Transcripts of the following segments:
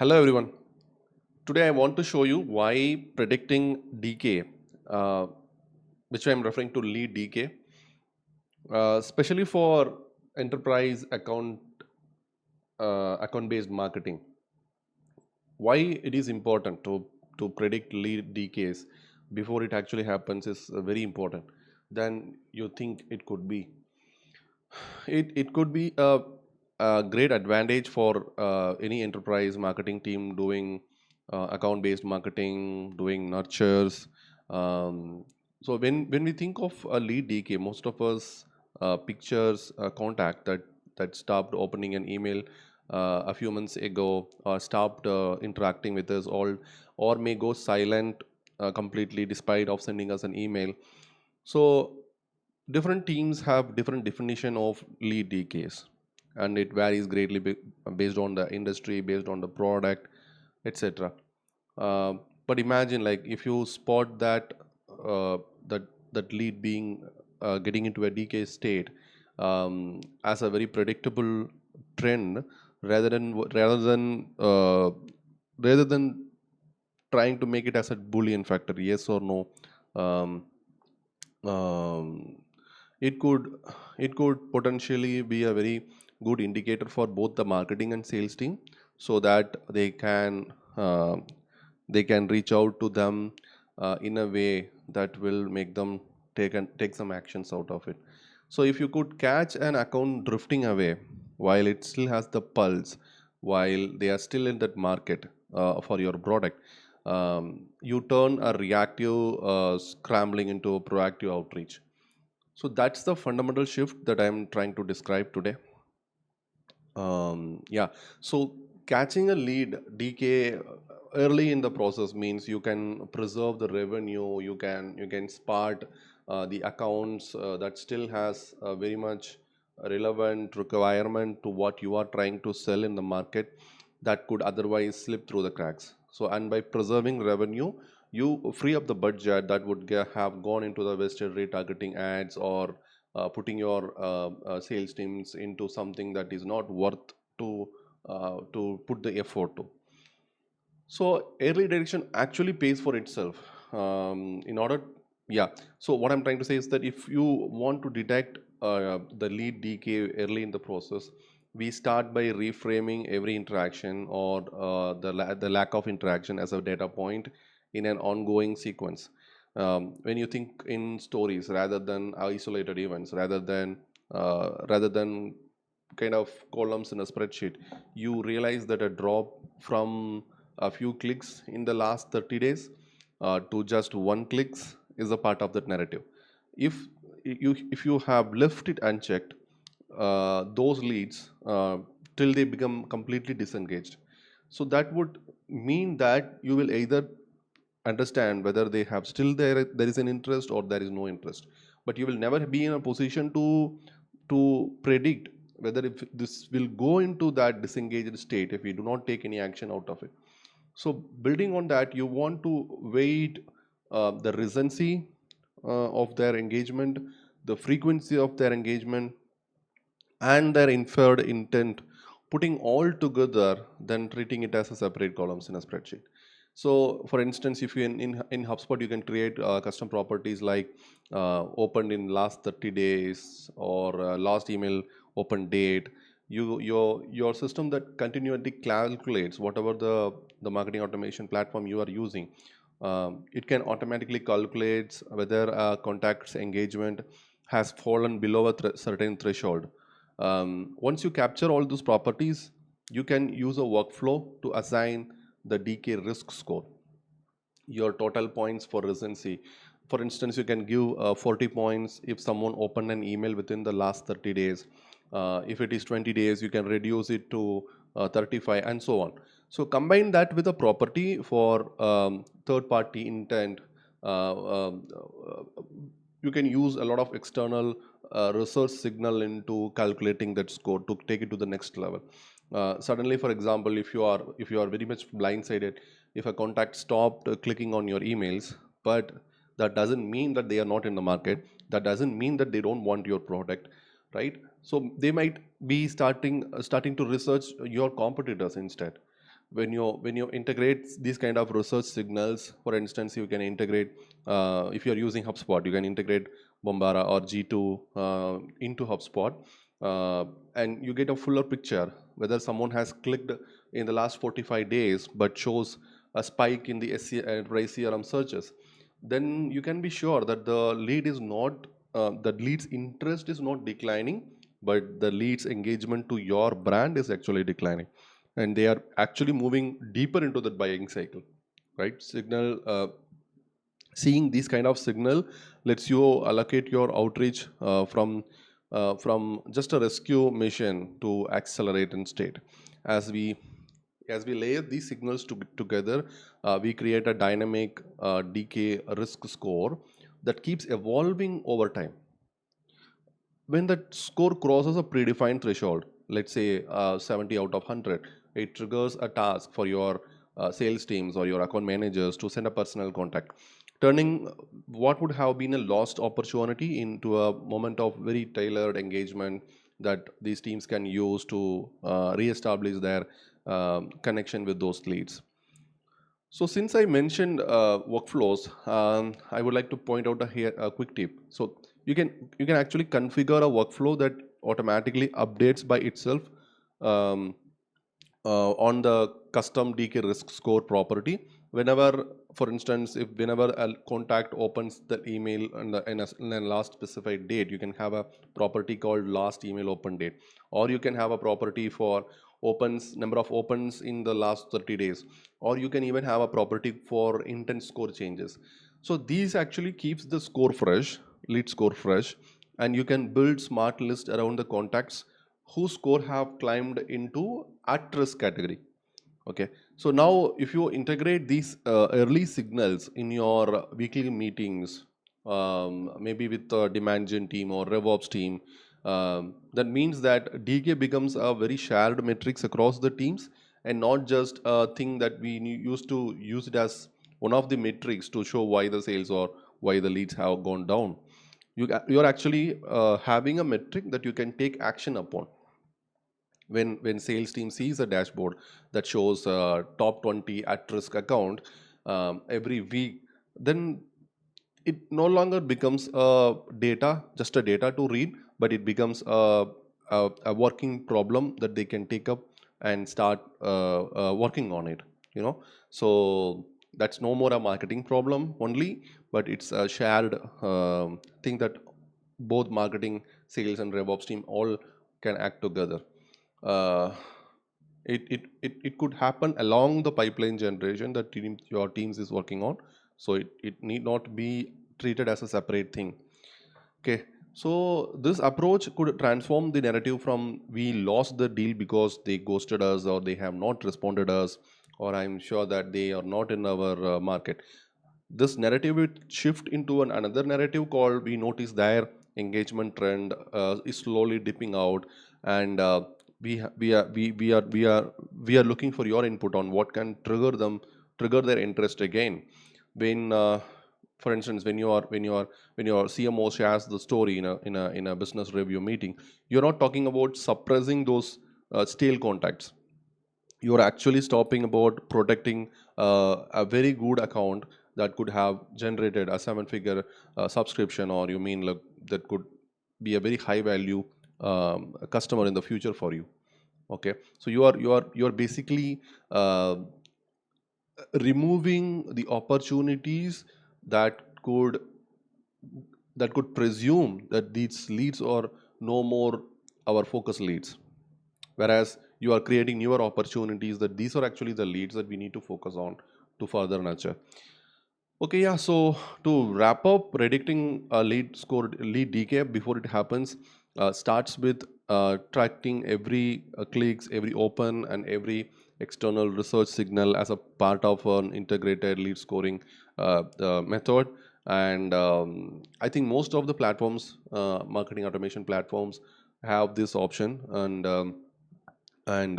Hello everyone. Today I want to show you why predicting decay, uh, which I'm referring to lead decay, especially for enterprise account based marketing. Why it is important to predict lead decays before it actually happens is very important than you think it could be. It could be a great advantage for any enterprise marketing team doing account based marketing, doing nurtures. So when we think of a lead decay, most of us pictures a contact that stopped opening an email a few months ago, or stopped interacting with us, all or may go silent completely despite of sending us an email. So different teams have different definition of lead decays, and it varies greatly based on the industry, based on the product, etc. uh, but imagine, like, if you spot uh, that that lead being getting into a decay state as a very predictable trend, rather than rather than trying to make it as a boolean factor, yes or no. um, um, it could it could potentially be a very good indicator for both the marketing and sales team, so that they can reach out to them in a way that will make them take some actions out of it. So if you could catch an account drifting away while it still has the pulse, while they are still in that market for your product, you turn a reactive scrambling into a proactive outreach. So that's the fundamental shift that I'm trying to describe today. Yeah. So catching a lead DK early in the process means you can preserve the revenue. You can spot the accounts that still has a very much relevant requirement to what you are trying to sell in the market, that could otherwise slip through the cracks. So, and by preserving revenue, you free up the budget that would have gone into the wasted retargeting ads, or putting your sales teams into something that is not worth to put the effort to. So early direction actually pays for itself. In order, yeah. So what I'm trying to say is that if you want to detect the lead decay early in the process, we start by reframing every interaction, or the lack of interaction, as a data point in an ongoing sequence. When you think in stories rather than isolated events, rather than kind of columns in a spreadsheet, you realize that a drop from a few clicks in the last 30 days to just one clicks is a part of that narrative. If you have left it unchecked, those leads till they become completely disengaged. So that would mean that you will either understand whether they have still there is an interest, or there is no interest, but you will never be in a position to predict whether if this will go into that disengaged state if we do not take any action out of it. So building on that, you want to weight the recency of their engagement, the frequency of their engagement, and their inferred intent, putting all together, then treating it as a separate columns in a spreadsheet. So for instance, if you in HubSpot, you can create custom properties like opened in last 30 days, or last email open date. Your system that continually calculates whatever the marketing automation platform you are using. It can automatically calculate whether a contact's engagement has fallen below a certain threshold. Once you capture all those properties, you can use a workflow to assign the DK risk score, your total points for recency. For instance, you can give 40 points if someone opened an email within the last 30 days. If it is 20 days, you can reduce it to 35, and so on. So combine that with a property for third party intent. You can use a lot of external research signal into calculating that score to take it to the next level. Suddenly, for example, if you are very much blindsided, if a contact stopped clicking on your emails, but that doesn't mean that they are not in the market, that doesn't mean that they don't want your product, right? So they might be starting to research your competitors instead. when you integrate these kind of research signals, for instance, you can integrate, if you are using HubSpot, you can integrate Bombara or G2 into HubSpot, and you get a fuller picture whether someone has clicked in the last 45 days but shows a spike in the enterprise CRM searches. Then you can be sure that the lead is not, the lead's interest is not declining, but the lead's engagement to your brand is actually declining, and they are actually moving deeper into the buying cycle, right? Seeing these kind of signal lets you allocate your outreach from just a rescue mission to accelerate in state. As we as we layer these signals together, we create a dynamic decay risk score that keeps evolving over time. When that score crosses a predefined threshold, let's say 70 out of 100, it triggers a task for your sales teams or your account managers to send a personal contact, turning what would have been a lost opportunity into a moment of very tailored engagement that these teams can use to reestablish their connection with those leads. So since I mentioned workflows, I would like to point out a quick tip. So you can actually configure a workflow that automatically updates by itself um, on the custom DK risk score property. Whenever, for instance, if whenever a contact opens the email in a last specified date, you can have a property called last email open date, or you can have a property for opens number of opens in the last 30 days, or you can even have a property for intent score changes. So these actually keeps the score fresh, lead score fresh, and you can build smart list around the contacts whose score have climbed into at risk category. Okay, so now if you integrate these early signals in your weekly meetings, maybe with the demand gen team or RevOps team, that means that DK becomes a very shared metrics across the teams, and not just a thing that we used to use it as one of the metrics to show why the sales or why the leads have gone down. You're actually having a metric that you can take action upon. When sales team sees a dashboard that shows top 20 at risk account every week, then it no longer becomes a data, just a data to read, but it becomes a working problem that they can take up and start working on it, you know. So that's no more a marketing problem only, but it's a shared thing that both marketing, sales, and RevOps team all can act together. uh, it could happen along the pipeline generation that your teams is working on, so it need not be treated as a separate thing. Okay, so this approach could transform the narrative from we lost the deal because they ghosted us or they have not responded us, or I'm sure that they are not in our market. This narrative will shift into another narrative called we notice their engagement trend is slowly dipping out, and we are looking for your input on what can trigger their interest again. When for instance, when your CMO shares the story in a business review meeting, you're not talking about suppressing those stale contacts. You're actually stopping about protecting a very good account that could have generated a seven-figure subscription, or you mean like that could be a very high value customer in the future for you. Okay, so you are basically removing the opportunities that could presume that these leads are no more our focus leads, whereas you are creating newer opportunities that these are actually the leads that we need to focus on to further nurture. Okay, yeah, so to wrap up, predicting a lead decay before it happens starts with tracking every clicks, every open, and every external research signal as a part of an integrated lead scoring method. And I think most of the platforms, marketing automation platforms, have this option. And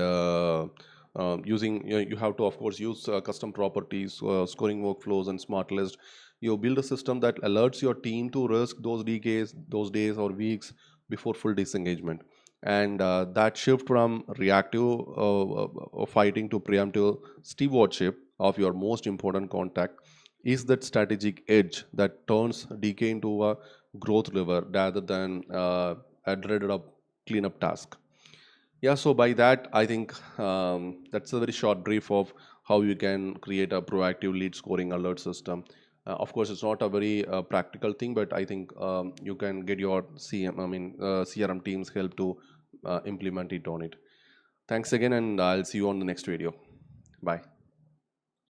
using, you have to of course use custom properties, scoring workflows, and smart list. You build a system that alerts your team to risk those decays, those days or weeks before full disengagement. And that shift from reactive fighting to preemptive stewardship of your most important contact is that strategic edge that turns decay into a growth lever rather than a dreaded up cleanup task. Yeah, so by that, I think that's a very short brief of how you can create a proactive lead scoring alert system. Of course, it's not a very practical thing, but I think you can get your CRM teams help to implement it on it. Thanks again, and I'll see you on the next video. Bye.